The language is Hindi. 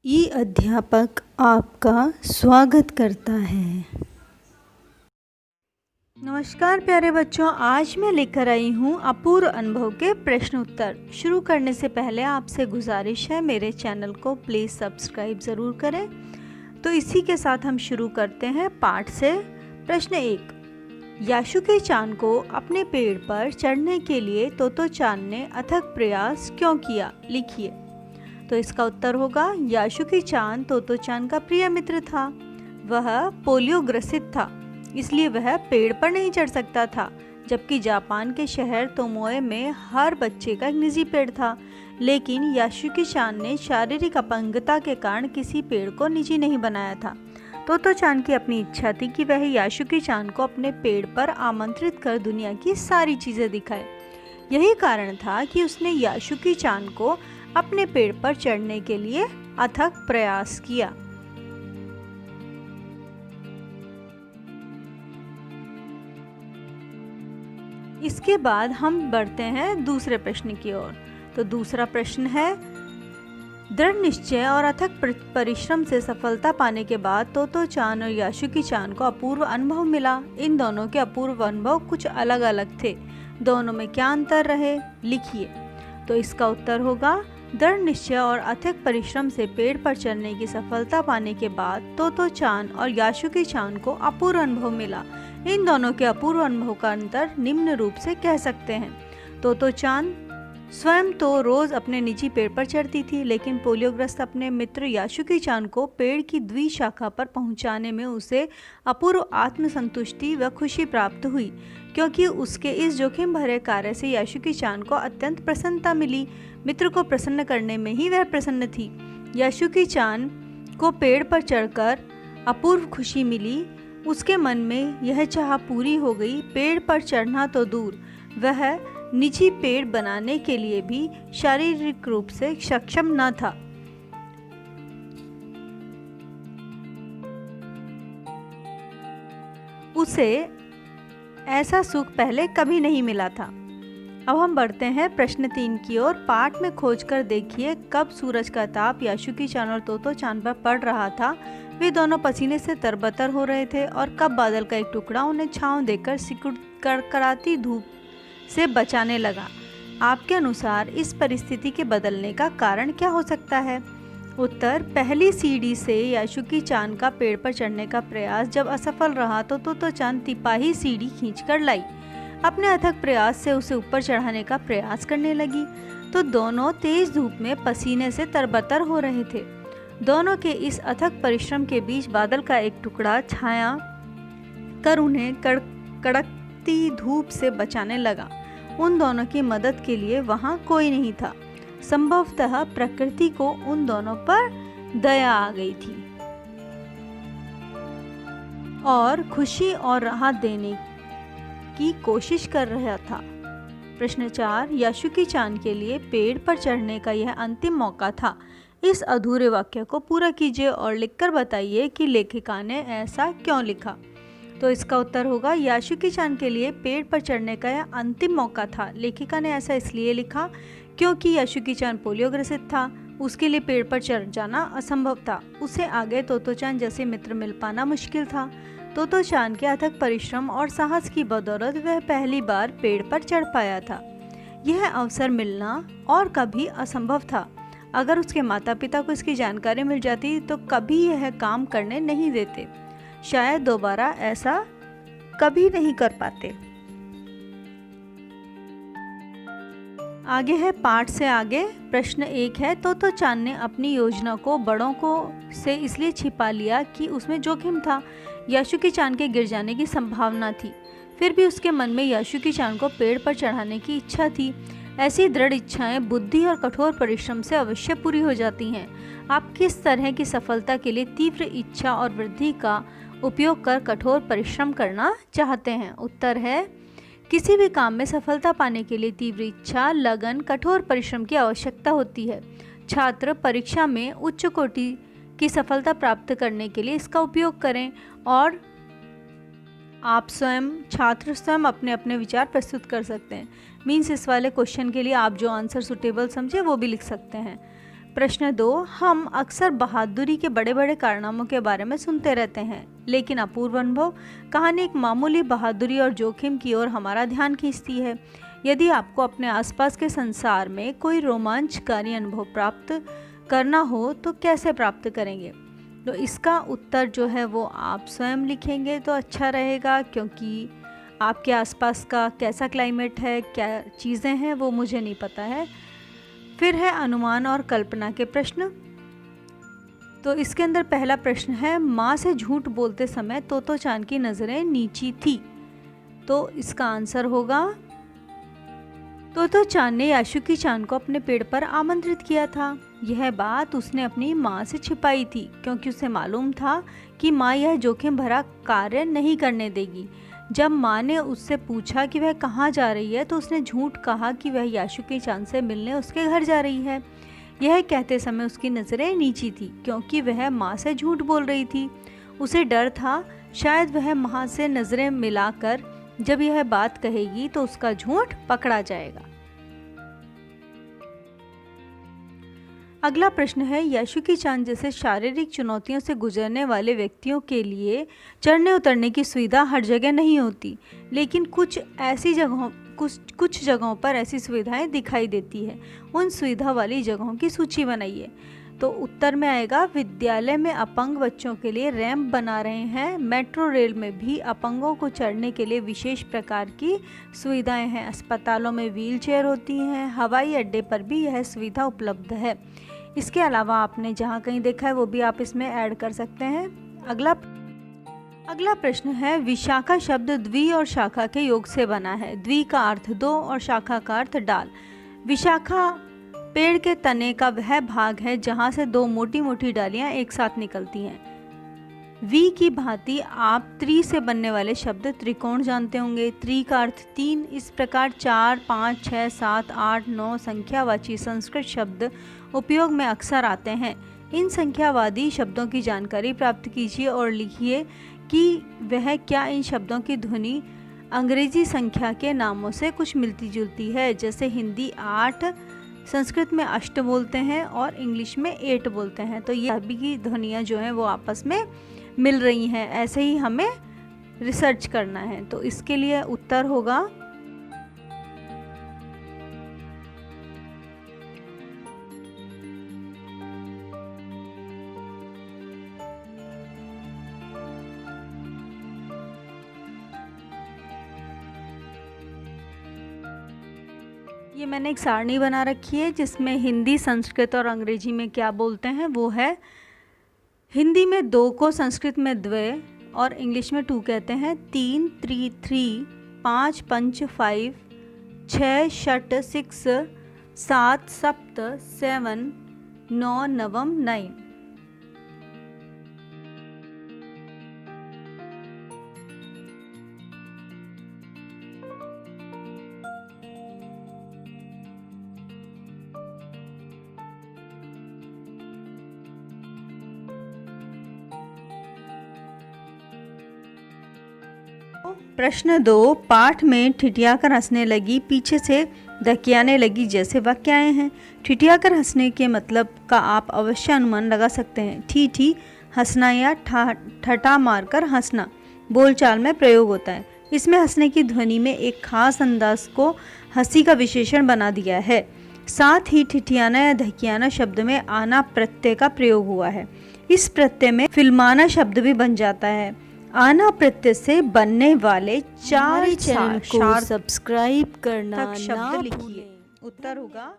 ई अध्यापक आपका स्वागत करता है। नमस्कार प्यारे बच्चों, आज मैं लेकर आई हूँ अपूर्व अनुभव के प्रश्न उत्तर। शुरू करने से पहले आपसे गुजारिश है, मेरे चैनल को प्लीज़ सब्सक्राइब ज़रूर करें। तो इसी के साथ हम शुरू करते हैं पाठ से। प्रश्न 1, याशुकी चान को अपने पेड़ पर चढ़ने के लिए तोतो चान ने अथक प्रयास क्यों किया? लिखिए। तो इसका उत्तर होगा, याशुकी चान तोतो चान का प्रिय मित्र था। वह पोलियो ग्रसित था, इसलिए वह पेड़ पर नहीं चढ़ सकता था, जबकि जापान के शहर तोमोए में हर बच्चे का एक निजी पेड़ था। लेकिन याशुकी चान ने शारीरिक अपंगता के कारण किसी पेड़ को निजी नहीं बनाया था। तोतो चान की अपनी इच्छा थी कि वह याशुकी चान को अपने पेड़ पर आमंत्रित कर दुनिया की सारी चीज़ें दिखाए। यही कारण था कि उसने याशुकी चान को अपने पेड़ पर चढ़ने के लिए अथक प्रयास किया। इसके बाद हम बढ़ते हैं दूसरे प्रश्न की ओर। तो दूसरा प्रश्न है, दृढ़ निश्चय और अथक परिश्रम से सफलता पाने के बाद तोतो चान और याशुकी चान को अपूर्व अनुभव मिला। इन दोनों के अपूर्व अनुभव कुछ अलग अलग थे। दोनों में क्या अंतर रहे? लिखिए। तो इसका उत्तर होगा, दृढ़ निश्चय और अथक परिश्रम से पेड़ पर चढ़ने की सफलता पाने के बाद तोतो चान और याशुकी चान को अपूर्व अनुभव मिला। इन दोनों के अपूर्व अनुभव का अंतर निम्न रूप से कह सकते हैं। तोतो चान स्वयं तो रोज अपने निजी पेड़ पर चढ़ती थी, लेकिन पोलियोग्रस्त अपने मित्र याशुकी चान को पेड़ की द्विशाखा पर पहुंचाने में उसे अपूर्व आत्मसंतुष्टि व खुशी प्राप्त हुई, क्योंकि उसके इस जोखिम भरे कार्य से याशुकी चान को अत्यंत प्रसन्नता मिली। मित्र को प्रसन्न करने में ही वह प्रसन्न थी। याशुकी चान को पेड़ पर चढ़कर अपूर्व खुशी मिली। उसके मन में यह चाह पूरी हो गई। पेड़ पर चढ़ना तो दूर, वह निजी पेड़ बनाने के लिए भी शारीरिक रूप से सक्षम न था। उसे ऐसा सुख पहले कभी नहीं मिला था। अब हम बढ़ते हैं प्रश्न 3 की ओर। पाठ में खोजकर देखिए, कब सूरज का ताप याशुकी चान और तोतो चान पर पड़ रहा था। वे दोनों पसीने से तरबतर हो रहे थे। और कब बादल का एक टुकड़ा उन्हें छांव देकर कड़कड़ाती धूप से बचाने लगा। आपके अनुसार इस परिस्थिति के बदलने का कारण क्या हो सकता है? उत्तर, पहली सीढ़ी से याशुकी चान का पेड़ पर चढ़ने का प्रयास जब असफल रहा तो तोतो चान तिपाही सीढ़ी खींचकर लाई। अपने अथक प्रयास से उसे ऊपर चढ़ाने का प्रयास करने लगी, तो दोनों तेज धूप में पसीने से तरबतर हो रहे थे। दोनों के इस अथक परिश्रम के बीच बादल का एक टुकड़ा छाया कर उन्हें कड़कती धूप से बचाने लगा। उन दोनों की मदद के लिए वहां कोई नहीं था। संभवतः प्रकृति को उन दोनों पर दया आ गई थी और खुशी और राहत देने की कोशिश कर रहा था। प्रश्न 4, याशुकी चान के लिए पेड़ पर चढ़ने का यह अंतिम मौका था। इस अधूरे वाक्य को पूरा कीजिए और लिखकर बताइए कि लेखिका ने ऐसा क्यों लिखा। तो इसका उत्तर होगा, याशुकी चान के लिए पेड़ पर चढ़ने का यह अंतिम मौका था। लेखिका ने ऐसा इसलिए लिखा क्योंकि याशुकी चान पोलियो ग्रसित था। उसके लिए पेड़ पर चढ़ जाना असंभव था। उसे आगे तोतो चान जैसे मित्र मिल पाना मुश्किल था। तोतो चान के अथक परिश्रम और साहस की बदौलत वह पहली बार पेड़ पर चढ़ पाया था। यह अवसर मिलना और कभी असंभव था। अगर उसके माता पिता को इसकी जानकारी मिल जाती तो कभी यह काम करने नहीं देते। शायद दोबारा ऐसा कभी नहीं कर पाते। आगे है पाठ से आगे। प्रश्न 1 है, तोतो चान ने अपनी योजना को बड़ों को से इसलिए छिपा लिया कि उसमें जोखिम था। याशुकी चान के गिर जाने की संभावना थी, फिर भी उसके मन में याशुकी चान को पेड़ पर चढ़ाने की इच्छा थी। ऐसी दृढ़ इच्छाएं बुद्धि और कठोर परिश्रम से अवश्य पूरी हो जाती हैं। आप किस तरह की सफलता के लिए तीव्र इच्छा और वृद्धि का उपयोग कर कठोर परिश्रम करना चाहते हैं? उत्तर है, किसी भी काम में सफलता पाने के लिए तीव्र इच्छा, लगन, कठोर परिश्रम की आवश्यकता होती है। छात्र परीक्षा में उच्च कोटि की सफलता प्राप्त करने के लिए इसका उपयोग करें। और आप स्वयं, छात्र स्वयं अपने अपने विचार प्रस्तुत कर सकते हैं। मीन्स इस वाले क्वेश्चन के लिए आप जो आंसर सुटेबल समझे वो भी लिख सकते हैं। प्रश्न 2, हम अक्सर बहादुरी के बड़े बड़े कारनामों के बारे में सुनते रहते हैं, लेकिन अपूर्व अनुभव कहानी एक मामूली बहादुरी और जोखिम की ओर हमारा ध्यान खींचती है। यदि आपको अपने आसपास के संसार में कोई रोमांचकारी अनुभव प्राप्त करना हो तो कैसे प्राप्त करेंगे? तो इसका उत्तर जो है वो आप स्वयं लिखेंगे तो अच्छा रहेगा, क्योंकि आपके आसपास का कैसा क्लाइमेट है, क्या चीज़ें हैं, वो मुझे नहीं पता है। फिर है अनुमान और कल्पना के प्रश्न। तो इसके अंदर पहला प्रश्न है, माँ से झूठ बोलते समय तोतो चान की नज़रें नीची थी। तो इसका आंसर होगा, तोतो चान ने याशुकी चान को अपने पेड़ पर आमंत्रित किया था। यह बात उसने अपनी माँ से छिपाई थी, क्योंकि उसे मालूम था कि माँ यह जोखिम भरा कार्य नहीं करने देगी। जब माँ ने उससे पूछा कि वह कहाँ जा रही है तो उसने झूठ कहा कि वह याशुकी चान से मिलने उसके घर जा रही है। यह कहते समय उसकी नज़रें नीची थी, क्योंकि वह माँ से झूठ बोल रही थी। उसे डर था शायद वह माँ से नज़रें मिलाकर जब यह बात कहेगी तो उसका झूठ पकड़ा जाएगा। अगला प्रश्न है, याशुकी चान जैसे शारीरिक चुनौतियों से गुजरने वाले व्यक्तियों के लिए चढ़ने उतरने की सुविधा हर जगह नहीं होती, लेकिन कुछ जगहों पर ऐसी सुविधाएं दिखाई देती है। उन सुविधा वाली जगहों की सूची बनाइए। तो उत्तर में आएगा, विद्यालय में अपंग बच्चों के लिए रैंप बना रहे हैं। मेट्रो रेल में भी अपंगों को चढ़ने के लिए विशेष प्रकार की सुविधाएं हैं। अस्पतालों में व्हील चेयर होती हैं। हवाई अड्डे पर भी यह सुविधा उपलब्ध है। इसके अलावा आपने जहाँ कहीं देखा है वो भी आप इसमें ऐड कर सकते हैं। अगला प्रश्न है, विशाखा शब्द द्वि और शाखा के योग से बना है। द्वि का अर्थ दो और शाखा का अर्थ डाल। विशाखा पेड़ के तने का वह भाग है जहाँ से दो मोटी मोटी डालियाँ एक साथ निकलती हैं। वी की भांति आप त्रि से बनने वाले शब्द त्रिकोण जानते होंगे। त्रि का अर्थ 3। इस प्रकार 4, 5, 6, 7, 8, 9 संख्यावाची संस्कृत शब्द उपयोग में अक्सर आते हैं। इन संख्यावादी शब्दों की जानकारी प्राप्त कीजिए और लिखिए कि वह क्या इन शब्दों की ध्वनि अंग्रेजी संख्या के नामों से कुछ मिलती जुलती है। जैसे हिंदी 8, संस्कृत में अष्ट बोलते हैं और इंग्लिश में 8 बोलते हैं। तो ये सभी की ध्वनियाँ जो हैं वो आपस में मिल रही हैं। ऐसे ही हमें रिसर्च करना है। तो इसके लिए उत्तर होगा, ये मैंने एक सारणी बना रखी है जिसमें हिंदी, संस्कृत और अंग्रेजी में क्या बोलते हैं वो है, हिंदी में 2 को संस्कृत में द्वे और इंग्लिश में 2 कहते हैं। 3 3 3, 5 5 5, 6 6 6, 7 7 7, 9 नवम 9। प्रश्न 2, पाठ में ठिठियाकर हंसने लगी, पीछे से धकियाने लगी जैसे वाक्य आए हैं। ठिठियाकर हंसने के मतलब का आप अवश्य अनुमान लगा सकते हैं। ठी ठी हंसना या ठठा मारकर हंसना बोलचाल में प्रयोग होता है। इसमें हंसने की ध्वनि में एक खास अंदाज को हंसी का विशेषण बना दिया है। साथ ही ठिठियाना या धकियाना शब्द में आना प्रत्यय का प्रयोग हुआ है। इस प्रत्यय में फिल्माना शब्द भी बन जाता है। आना प्रत्यय से बनने वाले 4 चैनल को सब्सक्राइब करना ना भूलें। उत्तर होगा